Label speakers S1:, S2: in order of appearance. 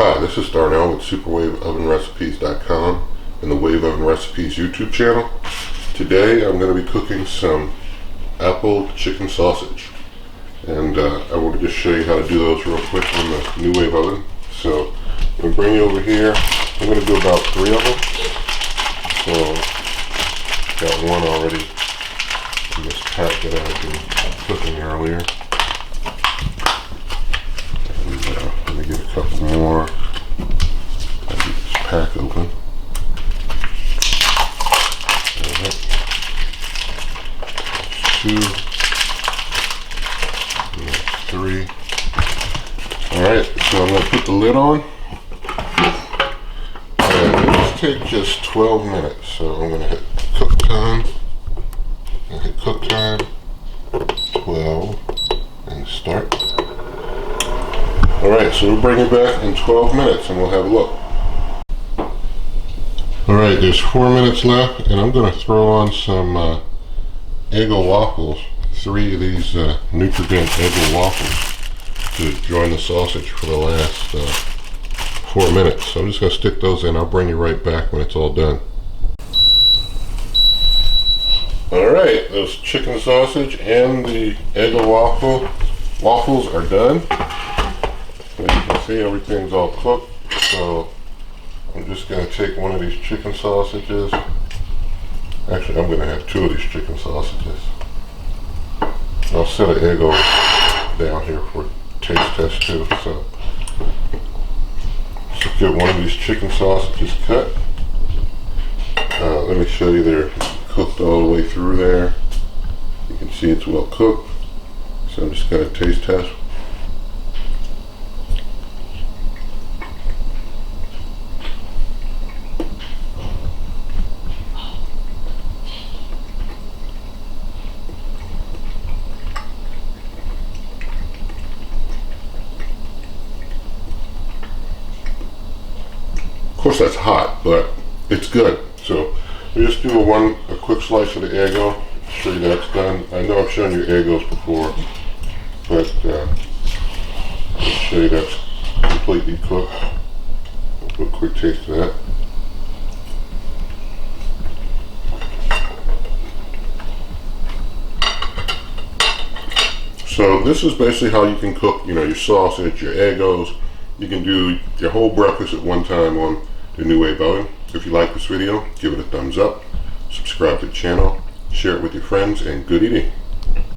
S1: Hi, this is Darnell with SuperWaveOvenRecipes.com and the Wave Oven Recipes YouTube channel. Today I'm going to be cooking some apple chicken sausage, and I want to just show you how to do those real quick on the NuWave oven. So I'm going to bring you over here. I'm going to do about 3 of them. So got one already in this pack that I've been cooking earlier. Let me get a couple more. I'll get this pack open. Alright. 2. And 3. Alright, so I'm going to put the lid on. And this takes just 12 minutes. So I'm going to hit cook time. And hit cook time. 12. And start. Alright, so we'll bring it back in 12 minutes and we'll have a look. Alright, there's 4 minutes left, and I'm going to throw on some Eggo waffles. 3 of these Nutrient Eggo waffles to join the sausage for the last 4 minutes. So I'm just going to stick those in. I'll bring you right back when it's all done. Alright, those chicken sausage and the Eggo waffles are done. As you can see, everything's all cooked, so I'm just going to take one of these chicken sausages. Actually, I'm going to have 2 of these chicken sausages. I'll set an Eggo down here for a taste test too. So let's get one of these chicken sausages cut. Let me show you, they're cooked all the way through there. You can see it's well cooked. So I'm just going to taste test. Of course that's hot, but it's good. So we just do a quick slice of the Eggo, show you that's done. I know I've shown you Eggos before, but just show you that's completely cooked. We'll put a quick taste of that. So this is basically how you can cook, your sausage, your Eggos. You can do your whole breakfast at one time on the NuWave Oven. If you like this video, give it a thumbs up, subscribe to the channel, share it with your friends, and good eating.